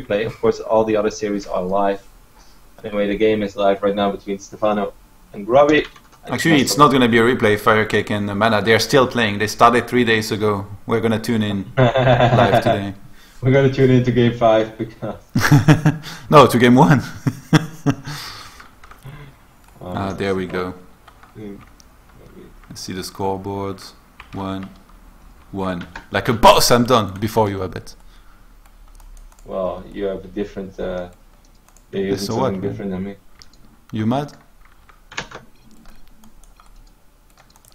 replay. Of course, all the other series are live. Anyway, the game is live right now between Stephano and Grubby. Actually, it's not going to be a replay. Firecake and Mana, they're still playing. They started 3 days ago. We're going to tune in live today. We're going to tune into Game 5 because... No, to Game 1. There we go. Let's see the scoreboard. 1-1. Like a boss, I'm done. Before you, I bet. Well, you have a different... you're using so something different than me. You mad?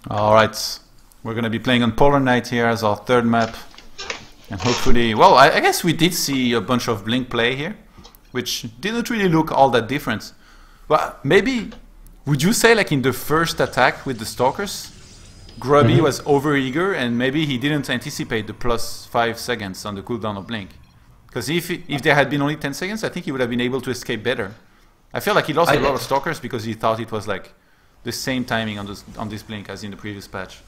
Alright. We're going to be playing on Polar Night here as our third map. And hopefully... Well, I guess we did see a bunch of Blink play here, which didn't really look all that different. Well, maybe... Would you say, like in the first attack with the Stalkers, Grubby was overeager and maybe he didn't anticipate the plus 5 seconds on the cooldown of Blink? Because if there had been only 10 seconds, I think he would have been able to escape better. I feel like he lost a lot of Stalkers because he thought it was like the same timing on this Blink as in the previous patch.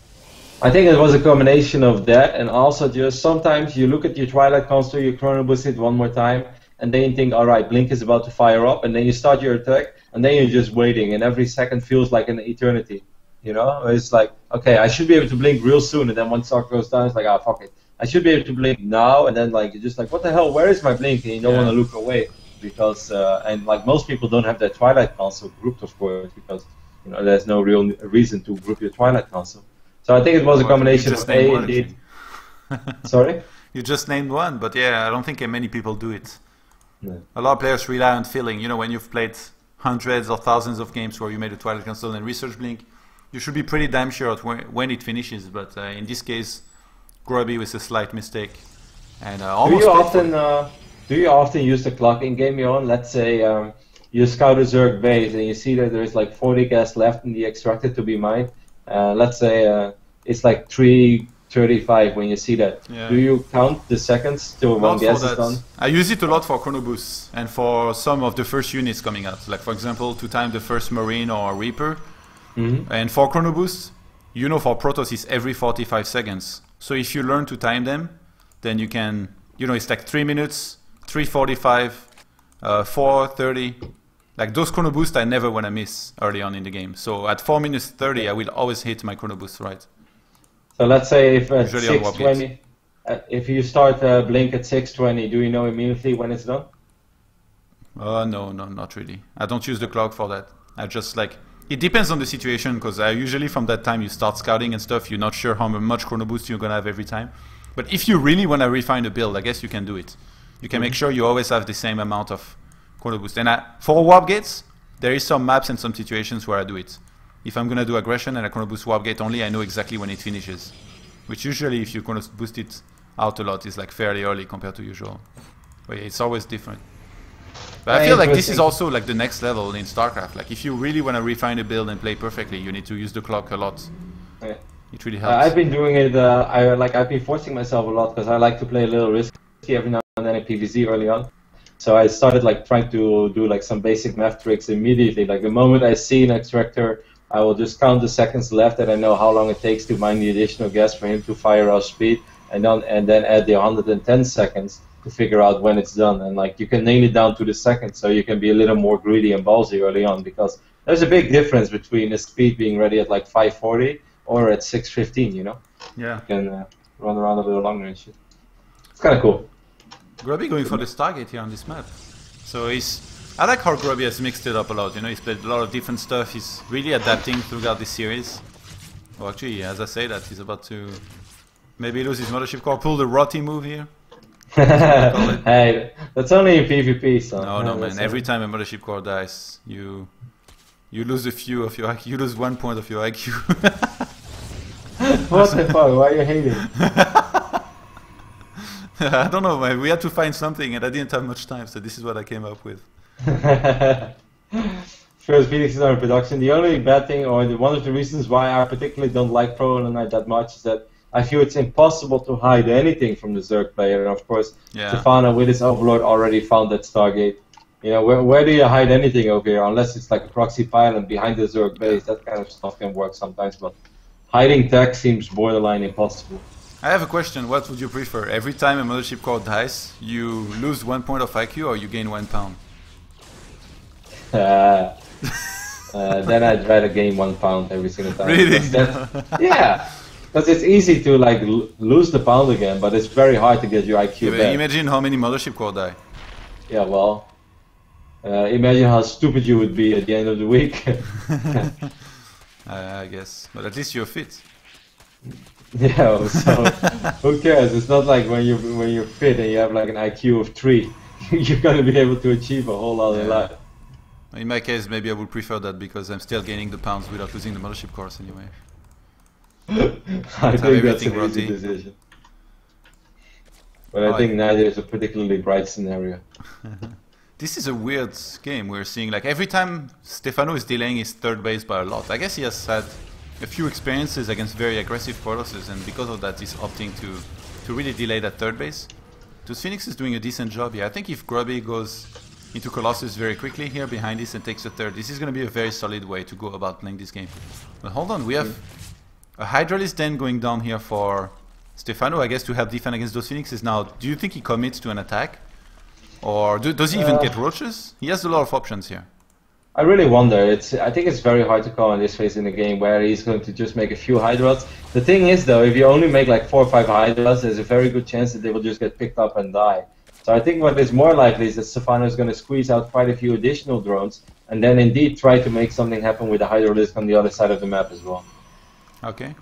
I think it was a combination of that and also just sometimes you look at your Twilight Console, you chrono boost it one more time, and then you think, alright, Blink is about to fire up, and then you start your attack, and then you're just waiting, and every second feels like an eternity. You know? It's like, okay, I should be able to Blink real soon, and then when Stalker goes down, it's like, ah, fuck it. I should be able to Blink now, and then like you're just like, what the hell, where is my Blink? And you don't want to look away, because, and like most people don't have their Twilight Console grouped, of course, because, you know, there's no real reason to group your Twilight Console. So I think it was a combination of A, indeed. Sorry? You just named one, but yeah, I don't think many people do it. No. A lot of players rely on feeling. You know, when you've played hundreds or thousands of games where you made a Twilight Console and research Blink, you should be pretty damn sure when it finishes. But in this case, Grubby with a slight mistake. And almost do you often use the clock in game you're on? Let's say you scout a Zerg base and you see that there's like 40 gas left in the extractor to be mined. Let's say it's like 3:35 when you see that. Yeah. Do you count the seconds till one gas is done? I use it a lot for chrono boosts and for some of the first units coming out. Like for example, to time the first Marine or Reaper. And for chrono boosts, you know, for Protoss it's every 45 seconds. So if you learn to time them, then you can, you know, it's like 3 minutes, 3:45, 4:30. Like those chrono boosts I never want to miss early on in the game. So at 4 minutes 30, I will always hit my chrono boost right. So let's say if at 6:20, if you start Blink at 6:20, do you know immediately when it's done? No, not really. I don't use the clock for that. I just like, it depends on the situation, because usually from that time you start scouting and stuff, you're not sure how much chrono boost you're gonna have every time. But if you really want to refine a build, I guess you can do it. You can make sure you always have the same amount of chrono boost. And for warp gates, there is some maps and some situations where I do it. If I'm gonna do aggression and I chrono boost warp gate only, I know exactly when it finishes. Which usually, if you chrono boost it out a lot, is like fairly early compared to usual. But yeah, it's always different. But I feel like this is also like the next level in StarCraft. Like if you really want to refine a build and play perfectly, you need to use the clock a lot. Yeah. It really helps. I've been doing it. I've been forcing myself a lot because I like to play a little risky every now and then in PvZ early on. So I started like trying to do like some basic math tricks immediately. Like the moment I see an extractor, I will just count the seconds left, and I know how long it takes to mine the additional gas for him to fire off speed, and then add the 110 seconds to figure out when it's done. And like you can nail it down to the second, so you can be a little more greedy and ballsy early on, because there's a big difference between a speed being ready at like 5:40 or at 6:15. You know? Yeah. You can run around a little longer and shit. It's kind of cool. Grubby going for the Stargate here on this map. So I like how Grubby has mixed it up a lot. You know, he's played a lot of different stuff. He's really adapting throughout this series. Well, actually, as I say that, he's about to maybe lose his Mothership Core, pull the Rotty move here. Hey, that's only in PvP, so. No, man. Every time a Mothership Core dies, you lose a few of your IQ. You lose 1 point of your IQ. What the fuck? Why are you hating? I don't know, man. We had to find something, and I didn't have much time, so this is what I came up with. First, Phoenix is not in production. The only bad thing, or one of the reasons why I particularly don't like Pro Night that much, is that I feel it's impossible to hide anything from the Zerg player. And of course, Stephano with his Overlord already found that Stargate. You know, where do you hide anything over here? Unless it's like a proxy pylon behind the Zerg base, that kind of stuff can work sometimes, but hiding tech seems borderline impossible. I have a question. What would you prefer? Every time a mothership core dies, you lose 1 point of IQ or you gain 1 pound? Then I'd rather gain 1 pound every single time. Really? Yeah, because it's easy to like lose the pound again, but it's very hard to get your IQ back. Imagine how many mothership core die. Yeah, well, imagine how stupid you would be at the end of the week. I guess, but at least you're fit. Yeah, so who cares? It's not like when you're fit and you have like an IQ of 3, you're gonna be able to achieve a whole lot in life. In my case, maybe I would prefer that because I'm still gaining the pounds without losing the mothership cores anyway. I think that's an easy decision. But I think neither is a particularly bright scenario. This is a weird game. We're seeing like every time Stephano is delaying his third base by a lot. I guess he has had a few experiences against very aggressive Protosses, and because of that he's opting to really delay that third base. Phoenix is doing a decent job here. I think if Grubby goes into Colossus very quickly here behind this and takes the third, this is going to be a very solid way to go about playing this game. But hold on, we have a Hydralisk then going down here for Stephano, I guess, to help defend against those Phoenixes. Now, do you think he commits to an attack? Or does he even get roaches? He has a lot of options here. I really wonder. I think it's very hard to call in this phase in the game where he's going to just make a few Hydras. The thing is, though, if you only make like 4 or 5 Hydras, there's a very good chance that they will just get picked up and die. So I think what is more likely is that Stephano is going to squeeze out quite a few additional drones and then indeed try to make something happen with the Hydralisk on the other side of the map as well. Okay.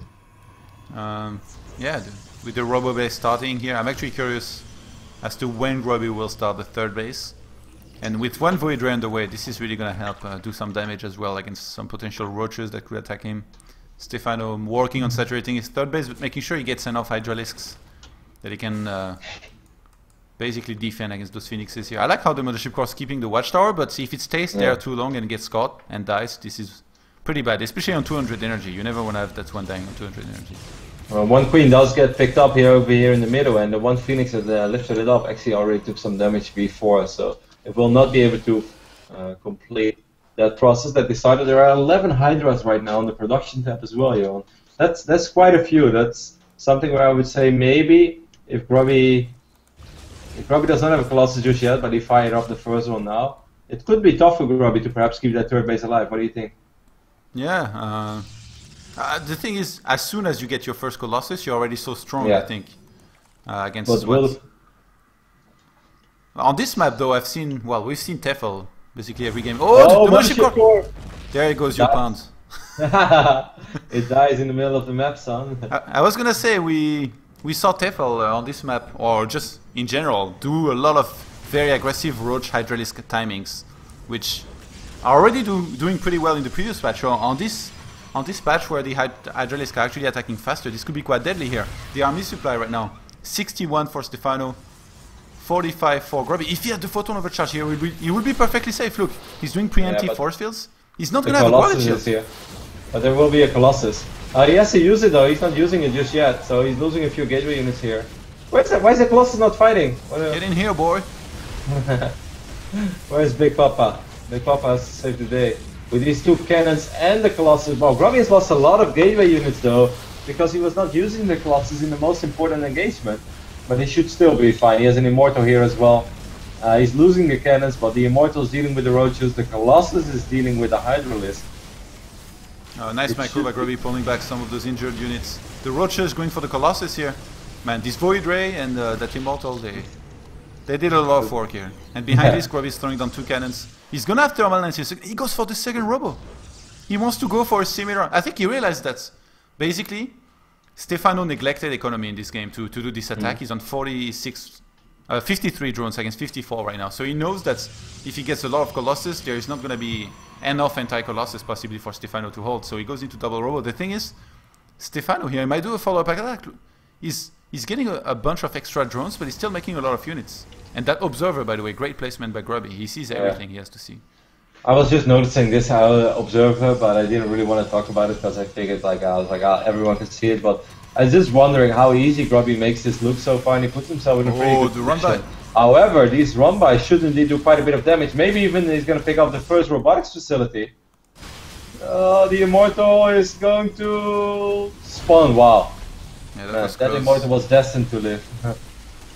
Yeah, with the Robo base starting here, I'm actually curious as to when Grubby will start the third base. And with one Void Ray on the way, this is really going to help do some damage as well against some potential roaches that could attack him. Stephano working on saturating his third base, but making sure he gets enough Hydralisks that he can basically defend against those Phoenixes here. I like how the Mothership Core is keeping the Watchtower, but if it stays there too long and gets caught and dies, this is pretty bad, especially on 200 energy. You never want to have that one dying on 200 energy. Well, one Queen does get picked up here over here in the middle, and the one Phoenix that lifted it up actually already took some damage before, so it will not be able to complete that process that they started. There are 11 Hydras right now on the production tab as well, Johan. That's quite a few. That's something where I would say maybe if Grubby does not have a Colossus just yet, but he fired up the first one now, it could be tough for Grubby to perhaps keep that third base alive. What do you think? Yeah, the thing is, as soon as you get your first Colossus, you're already so strong, I think, against what... On this map, though, we've seen Tefel basically every game. Oh, the Mothership Core! There goes your pound. It dies in the middle of the map, son. I was gonna say, we saw Tefel on this map, or just in general, do a lot of very aggressive Roach Hydralisk timings, which are already doing pretty well in the previous patch. So on this patch where the Hydralisk are actually attacking faster, this could be quite deadly here. The army supply right now, 61 for Stephano, 45 for Grubby. If he had the photon overcharge here, he would be perfectly safe. Look, he's doing preemptive force fields. He's not going to have a quality shield. Here. But there will be a Colossus. He has to use it though, he's not using it just yet, so he's losing a few gateway units here. Why is the Colossus not fighting? Get in here, boy. Where's Big Papa? Big Papa has to save the day. With these 2 cannons and the Colossus. Well, Grubby has lost a lot of gateway units though, because he was not using the Colossus in the most important engagement. But he should still be fine. He has an Immortal here as well. He's losing the cannons, but the Immortal is dealing with the Roaches. The Colossus is dealing with the Hydralisk. Nice micro by Grubby, pulling back some of those injured units. The Roaches going for the Colossus here. Man, this Void Ray and that Immortal, they did a lot of work here. And behind this, Grubby is throwing down 2 cannons. He's gonna have thermal lance here. He goes for the second Robo. He wants to go for a similar... I think he realized that basically Stephano neglected economy in this game to do this attack. He's on 53 drones against 54 right now. So he knows that if he gets a lot of Colossus, there is not going to be enough anti-Colossus possibly for Stephano to hold. So he goes into double Robo. The thing is, Stephano here, he might do a follow-up attack. He's getting a bunch of extra drones, but he's still making a lot of units. And that Observer, by the way, great placement by Grubby. He sees everything he has to see. I was just noticing this Observer, but I didn't really want to talk about it because I figured everyone can see it. But I was just wondering how easy Grubby makes this look so far, and he puts himself in a pretty good position. However, these run-by should indeed do quite a bit of damage. Maybe even he's going to pick up the first robotics facility. The Immortal is going to spawn. Wow. Yeah, that was that close. Immortal was destined to live.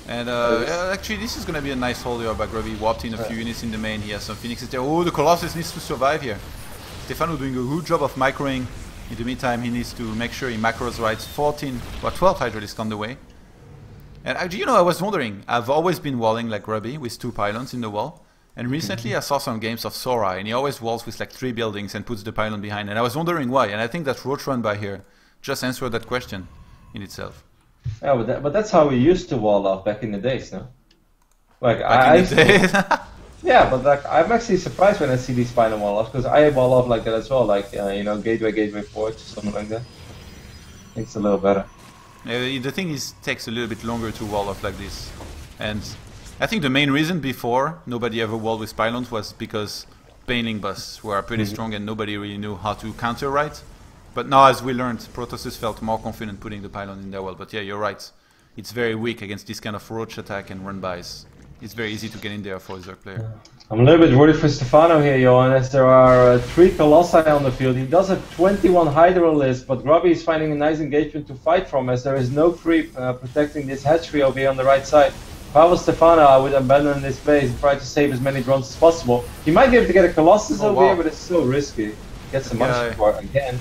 And yeah, actually, this is going to be a nice hold here by Grubby. Warped in a few units in the main. He has some Phoenixes there. Oh, the Colossus needs to survive here. Stephano doing a good job of microing. In the meantime, he needs to make sure he macros right. 12 Hydralisks on the way. And actually, you know, I was wondering, I've always been walling like Grubby with 2 pylons in the wall. And recently I saw some games of Sora, and he always walls with like 3 buildings and puts the pylon behind. And I was wondering why. And I think that Roach Run by here just answered that question in itself. Yeah, but that's how we used to wall off back in the days, no? Like yeah, but like I'm actually surprised when I see these final wall offs because I wall off like that as well, like you know, gateway forge, something like that. I think it's a little better. The thing is, it takes a little bit longer to wall off like this, and I think the main reason before nobody ever walled with pylons was because Baneling busts were pretty strong and nobody really knew how to counter right. But now, as we learned, Protoss felt more confident putting the pylon in their wall. But yeah, you're right. It's very weak against this kind of roach attack and run-bys. It's very easy to get in there for a Zerg player. I'm a little bit worried for Stephano here, Johan, as there are 3 Colossi on the field. He does have 21 Hydralisks, but Grubby is finding a nice engagement to fight from, as there is no creep protecting this hatchery over here on the right side. If I was Stephano, I would abandon this base and try to save as many drones as possible. He might be able to get a Colossus over here, but it's so risky. Get some money support again.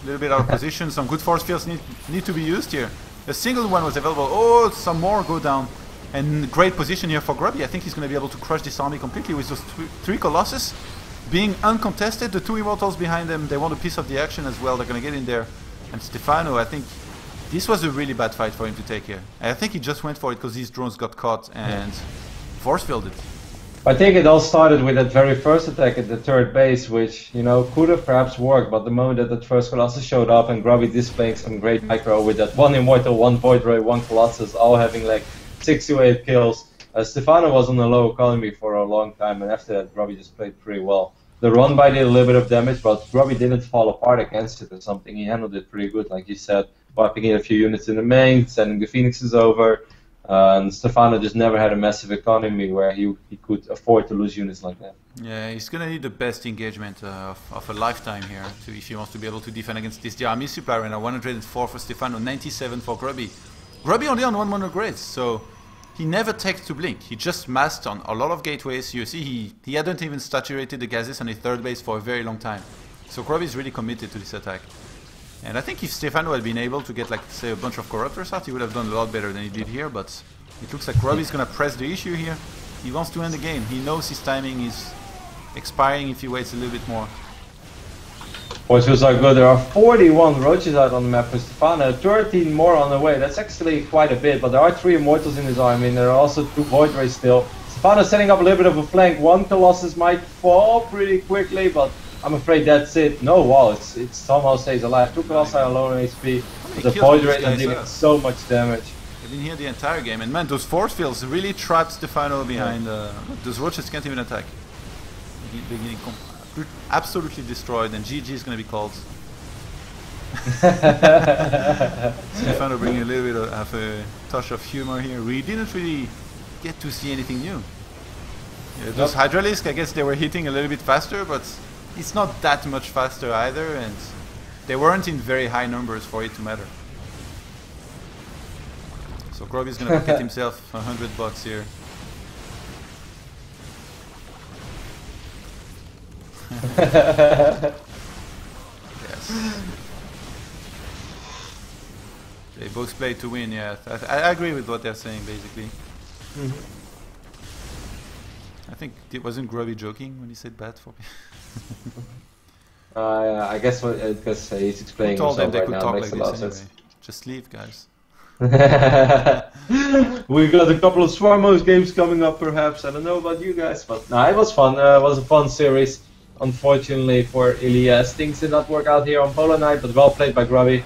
A little bit out of position, some good force fields need to be used here. A single one was available. Oh, some more go down. And great position here for Grubby. I think he's going to be able to crush this army completely with those 3 Colossus. Being uncontested, the 2 Immortals behind them, they want a piece of the action as well. They're going to get in there. And Stephano, I think this was a really bad fight for him to take here. I think he just went for it because these drones got caught and force fielded. I think it all started with that very first attack at the 3rd base, which, you know, could have perhaps worked, but the moment that first Colossus showed up and Grubby displaying some great micro with that 1 Immortal, 1 Void Ray, 1 Colossus, all having like 6 to 8 kills. Stephano was on the low economy for a long time, and after that Grubby just played pretty well. The run by did a little bit of damage, but Grubby didn't fall apart against it or something. He handled it pretty good, like you said, wiping in a few units in the main, sending the Phoenixes over. And Stephano just never had a massive economy where he could afford to lose units like that. Yeah, he's going to need the best engagement of a lifetime here if he wants to be able to defend against this. The army supply right now, 104 for Stephano, 97 for Grubby. Grubby only on 1 mono grades, so he never takes to blink. He just masked on a lot of gateways. You see, he hadn't even saturated the gases on his 3rd base for a very long time. So Grubby is really committed to this attack. And I think if Stephano had been able to get, like, say, a bunch of Corruptors out, he would have done a lot better than he did here, but it looks like Grubby is going to press the issue here. He wants to end the game. He knows his timing is expiring if he waits a little bit more. Fortunes are good. There are 41 roaches out on the map for Stephano, 13 more on the way. That's actually quite a bit, but there are 3 Immortals in his army, and there are also 2 Void Rays still. Stephano setting up a little bit of a flank. 1 Colossus might fall pretty quickly, but I'm afraid that's it. No wall, it somehow stays alive. 2 Colossi alone on HP. The Void Ray is doing so much damage. I've been here the entire game, and man, those force fields really trapped Stephano behind. Those roaches can't even attack. Beginning absolutely destroyed, and GG is going to be called. Stephano bringing a little bit of a touch of humor here. We didn't really get to see anything new. Yeah, those Hydralisks, I guess they were hitting a little bit faster, but it's not that much faster either, and they weren't in very high numbers for it to matter. So Grubby is going to get himself $100 here. Yes. They both play to win, yeah. I agree with what they're saying, basically. I think it wasn't Grubby joking when he said bad for me. I guess because he's explaining himself right now. Who told them they could talk makes like a lot this of anyway. sense. Just leave, guys. We got a couple of Swarmos games coming up, perhaps. I don't know about you guys, but no, it was fun. It was a fun series. Unfortunately for Elias, things did not work out here on Polo Night, but well played by Grubby.